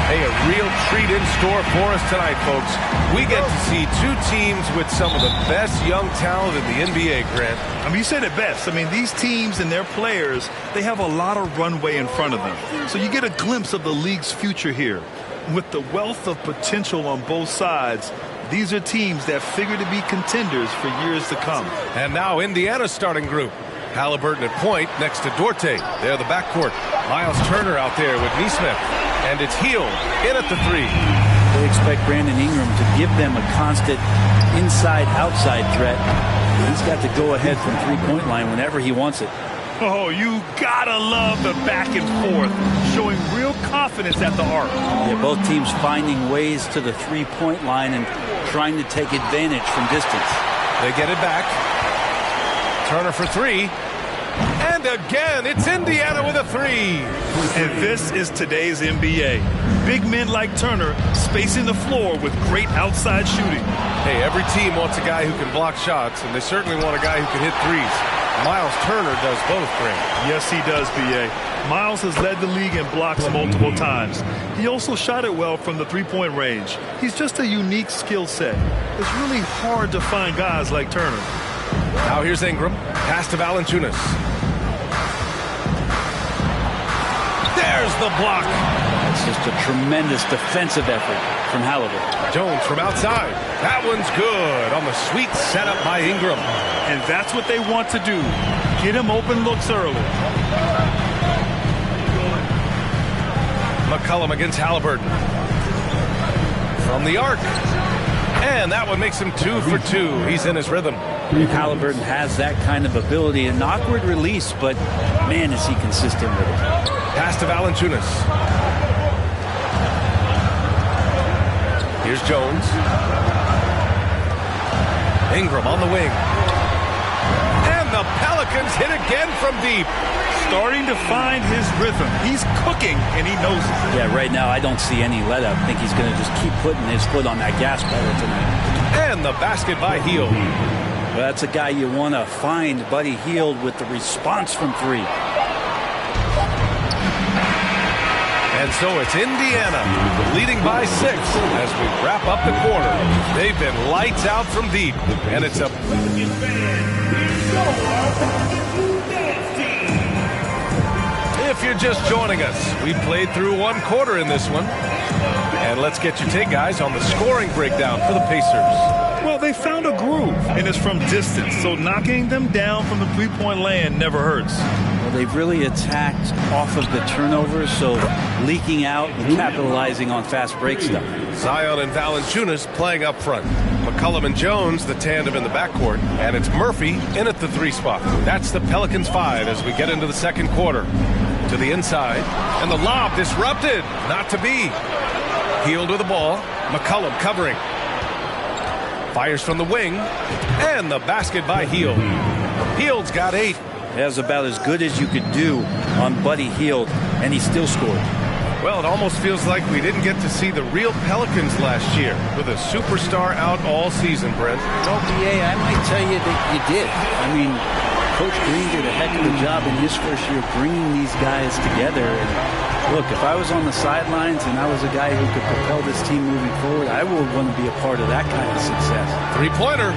Hey, a real treat in store for us tonight, folks. We get to see two teams with some of the best young talent in the NBA, Grant. I mean, you said it best. I mean, these teams and their players, they have a lot of runway in front of them. So you get a glimpse of the league's future here. With the wealth of potential on both sides, these are teams that figure to be contenders for years to come. And now Indiana's starting group. Halliburton at point next to Duarte. They're the backcourt. Miles Turner out there with Nesmith. And it's Hield in at the three. They expect Brandon Ingram to give them a constant inside-outside threat. He's got to go ahead from three-point line whenever he wants it. Oh, you gotta love the back and forth, showing real confidence at the arc. Yeah, both teams finding ways to the three-point line and trying to take advantage from distance. They get it back. Turner for three. And again, it's Indiana with a three. And this is today's NBA. Big men like Turner spacing the floor with great outside shooting. Hey, every team wants a guy who can block shots, and they certainly want a guy who can hit threes. Miles Turner does both, Grant. Yes, he does, B.A. Miles has led the league in blocks multiple times. He also shot it well from the three-point range. He's just a unique skill set. It's really hard to find guys like Turner. Now here's Ingram. Pass to Valanciunas. There's the block. It's just a tremendous defensive effort from Halliburton. Jones from outside. That one's good on the sweet setup by Ingram. And that's what they want to do. Get him open looks early. McCollum against Halliburton. From the arc. And that one makes him 2 for 2. He's in his rhythm. Halliburton has that kind of ability. An awkward release, but man, is he consistent with it. Pass to Valanciunas. Here's Jones. Ingram on the wing. And the Pelicans hit again from deep. Starting to find his rhythm. He's cooking, and he knows it. Yeah, right now I don't see any let up. I think he's going to just keep putting his foot on that gas pedal tonight. And the basket by Hield. Well, that's a guy you want to find, Buddy Hield, with the response from three. And so it's Indiana leading by 6 as we wrap up the quarter. They've been lights out from deep, and it's a... If you're just joining us, we played through one quarter in this one. And let's get your take, guys, on the scoring breakdown for the Pacers. Well, they found a groove, and it's from distance, so knocking them down from the three-point land never hurts. Well, they've really attacked off of the turnovers, so leaking out and capitalizing on fast break stuff. Zion and Valanciunas playing up front. McCollum and Jones, the tandem in the backcourt. And it's Murphy in at the 3 spot. That's the Pelicans 5 as we get into the second quarter. To the inside. And the lob disrupted. Not to be. Hield with the ball. McCollum covering. Fires from the wing. And the basket by Hield. Hield's got 8. That was about as good as you could do on Buddy Hield, and he still scored. Well, it almost feels like we didn't get to see the real Pelicans last year with a superstar out all season, Brent. Well, BA, I might tell you that you did. I mean, Coach Green did a heck of a job in his first year bringing these guys together. And look, if I was on the sidelines and I was a guy who could propel this team moving forward, I would want to be a part of that kind of success. Three-pointer.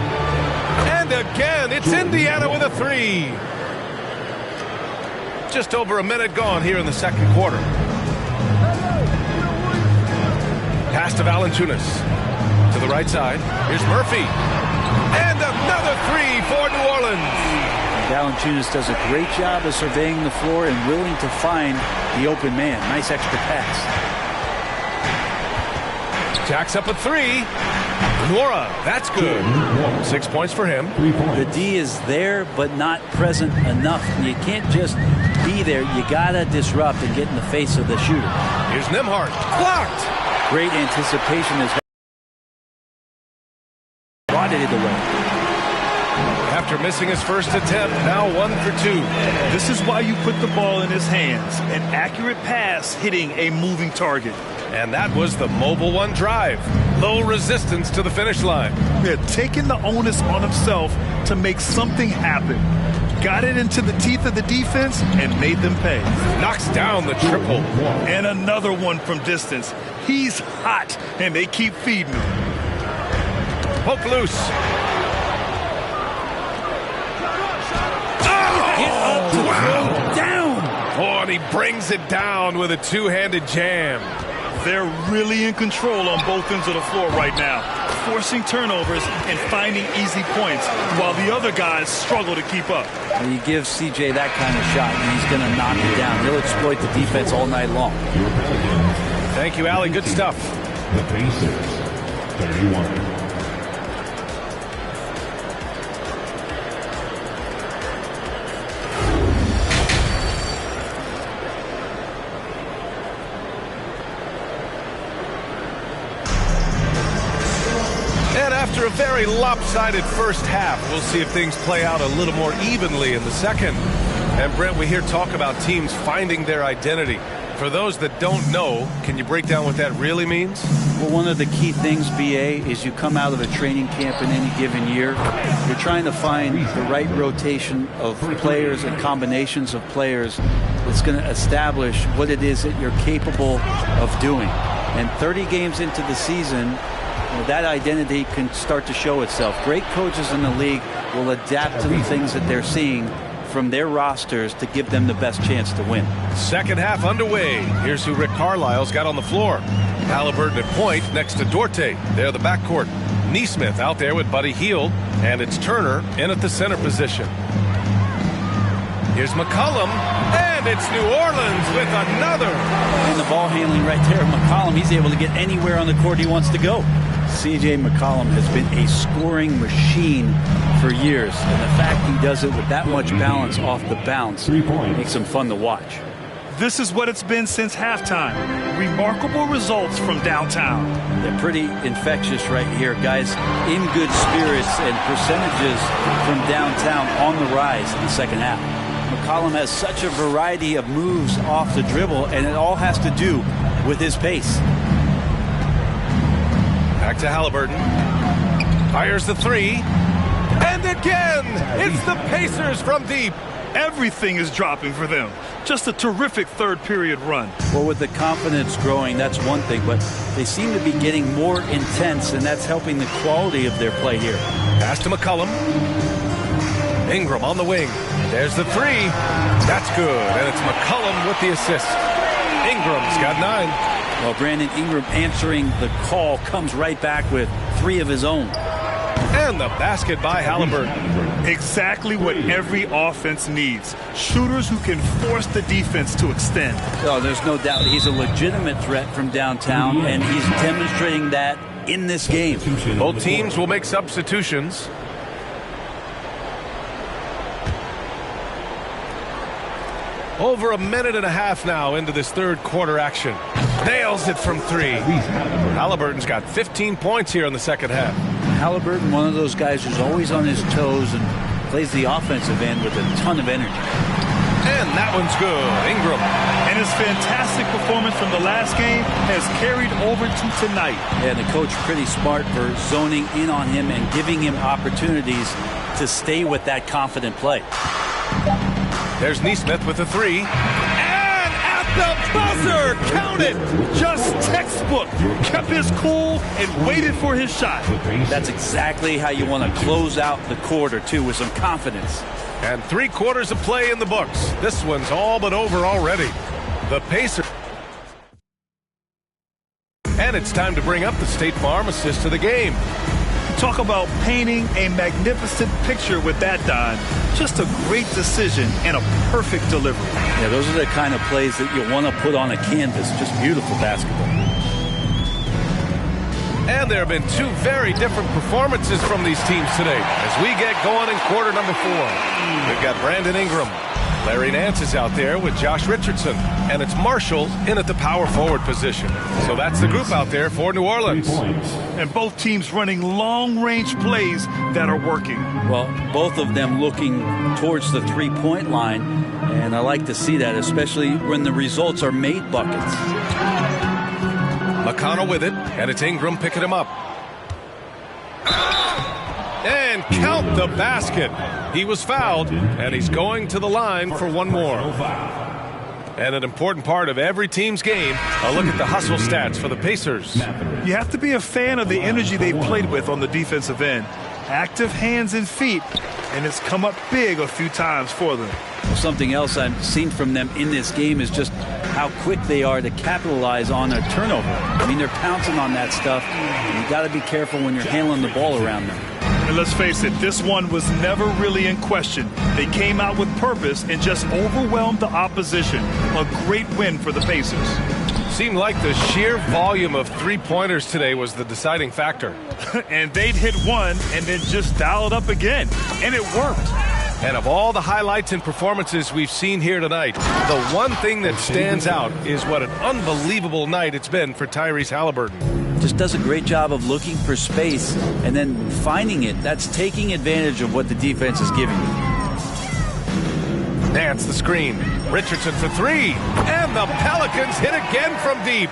And again, it's Indiana with a 3. Just over a minute gone here in the second quarter. Pass to Valanciunas. To the right side. Here's Murphy. And another 3 for New Orleans. Valanciunas does a great job of surveying the floor and willing to find the open man. Nice extra pass. Jacks up a 3. Nora, that's good. 6 points for him. The D is there, but not present enough. You can't just be there. You gotta disrupt and get in the face of the shooter. Here's Nembhard. Blocked. Great anticipation has brought it away. After missing his first attempt, now 1 for 2. This is why you put the ball in his hands. An accurate pass hitting a moving target. And that was the Mobile One drive. Low resistance to the finish line. Yeah, taking the onus on himself to make something happen. Got it into the teeth of the defense and made them pay. Knocks down the triple. And another one from distance. He's hot, and they keep feeding him. Poke loose. Wow. Down. Oh, and he brings it down with a two-handed jam. They're really in control on both ends of the floor right now, forcing turnovers and finding easy points while the other guys struggle to keep up. When you give CJ that kind of shot, and he's going to knock it down. He'll exploit the defense all night long. Thank you, Allie. Good stuff. The Pacers, 31. After a very lopsided first half, we'll see if things play out a little more evenly in the second. And Brent, we hear talk about teams finding their identity. For those that don't know, can you break down what that really means? Well, one of the key things, BA, is you come out of a training camp in any given year. You're trying to find the right rotation of players and combinations of players that's going to establish what it is that you're capable of doing. And 30 games into the season, that identity can start to show itself. Great coaches in the league will adapt to the things that they're seeing from their rosters to give them the best chance to win. Second half underway. Here's who Rick Carlisle's got on the floor. Halliburton at point next to Duarte. They're the backcourt. Neesmith out there with Buddy Hield, and it's Turner in at the center position. Here's McCollum, and it's New Orleans with another. And the ball handling right there, McCollum, he's able to get anywhere on the court he wants to go. C.J. McCollum has been a scoring machine for years, and the fact he does it with that much balance off the bounce makes him fun to watch. This is what it's been since halftime. Remarkable results from downtown. They're pretty infectious right here, guys. In good spirits and percentages from downtown on the rise in the second half. McCollum has such a variety of moves off the dribble, and it all has to do with his pace. Back to Halliburton. Fires the three. And again, it's the Pacers from deep. Everything is dropping for them. Just a terrific third period run. Well, with the confidence growing, that's one thing, but they seem to be getting more intense, and that's helping the quality of their play here. Pass to McCollum. Ingram on the wing. There's the three. That's good, and it's McCollum with the assist. Ingram's got 9. Well, Brandon Ingram answering the call comes right back with 3 of his own. And the basket by Halliburton. Exactly what every offense needs. Shooters who can force the defense to extend. Oh, there's no doubt he's a legitimate threat from downtown, and he's demonstrating that in this game. Both teams will make substitutions. Over a minute and a half now into this third quarter action. Nails it from 3. Halliburton's got 15 points here in the second half. Halliburton, one of those guys who's always on his toes and plays the offensive end with a ton of energy. And that one's good. Ingram. And his fantastic performance from the last game has carried over to tonight. Yeah, the coach pretty smart for zoning in on him and giving him opportunities to stay with that confident play. There's Neesmith with a 3. And at the buzzer, count it! Just textbook. Kept his cool and waited for his shot. That's exactly how you want to close out the quarter, too, with some confidence. And 3 quarters of play in the books. This one's all but over already. The Pacers. And it's time to bring up the State Farm assist of the game. Talk about painting a magnificent picture with that, Don. Just a great decision and a perfect delivery. Yeah, those are the kind of plays that you want to put on a canvas. Just beautiful basketball. And there have been 2 very different performances from these teams today as we get going in quarter number 4. We've got Brandon Ingram. Larry Nance is out there with Josh Richardson. And it's Marshall in at the power forward position. So that's the group out there for New Orleans. And both teams running long-range plays that are working. Well, both of them looking towards the three-point line. And I like to see that, especially when the results are made buckets. McConnell with it, and it's Ingram picking him up. And count the basket. He was fouled, and he's going to the line for one more. And an important part of every team's game, a look at the hustle stats for the Pacers. You have to be a fan of the energy they played with on the defensive end. Active hands and feet, and it's come up big a few times for them. Something else I've seen from them in this game is just how quick they are to capitalize on a turnover. I mean, they're pouncing on that stuff, and you got to be careful when you're handling the ball around them. And let's face it, this one was never really in question. They came out with purpose and just overwhelmed the opposition. A great win for the Pacers. Seemed like the sheer volume of three-pointers today was the deciding factor. And they'd hit one and then just dial it up again. And it worked. And of all the highlights and performances we've seen here tonight, the one thing that stands out is what an unbelievable night it's been for Tyrese Halliburton. Just does a great job of looking for space and then finding it. That's taking advantage of what the defense is giving you. Nance the screen. Richardson for three. And the Pelicans hit again from deep.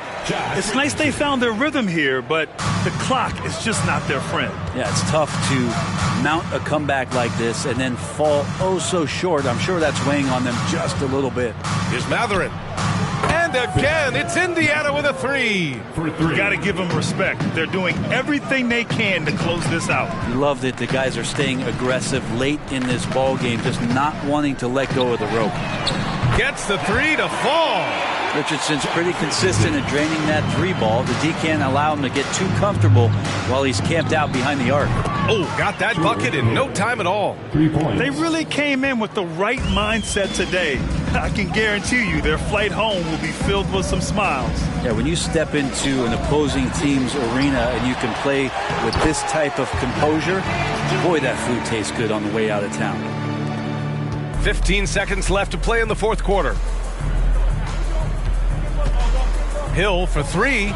It's nice they found their rhythm here, but the clock is just not their friend. Yeah, it's tough to mount a comeback like this and then fall oh so short. I'm sure that's weighing on them just a little bit. Here's Mathurin. And again, it's Indiana with a three. You got to give them respect. They're doing everything they can to close this out. You love that the guys are staying aggressive late in this ball game, just not wanting to let go of the rope. Gets the three to fall. Richardson's pretty consistent at draining that three ball. The D can't allow him to get too comfortable while he's camped out behind the arc. Oh, got that bucket in no time at all. 3 points. They really came in with the right mindset today. I can guarantee you their flight home will be filled with some smiles. Yeah, when you step into an opposing team's arena and you can play with this type of composure, boy, that food tastes good on the way out of town. 15 seconds left to play in the fourth quarter. Hill for three.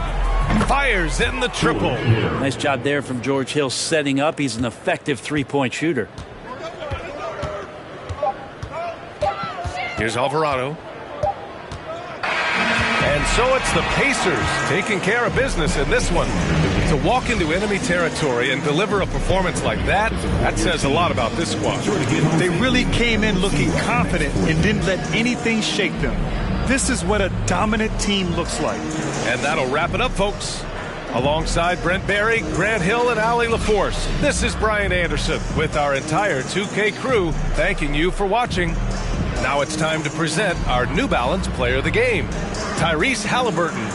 Fires in the triple. Nice job there from George Hill setting up. He's an effective three-point shooter. Here's Alvarado. And so it's the Pacers taking care of business in this one. To walk into enemy territory and deliver a performance like that, that says a lot about this squad. They really came in looking confident and didn't let anything shake them. This is what a dominant team looks like. And that'll wrap it up, folks. Alongside Brent Barry, Grant Hill, and Allie LaForce, this is Brian Anderson with our entire 2K crew thanking you for watching. Now it's time to present our New Balance Player of the Game, Tyrese Halliburton.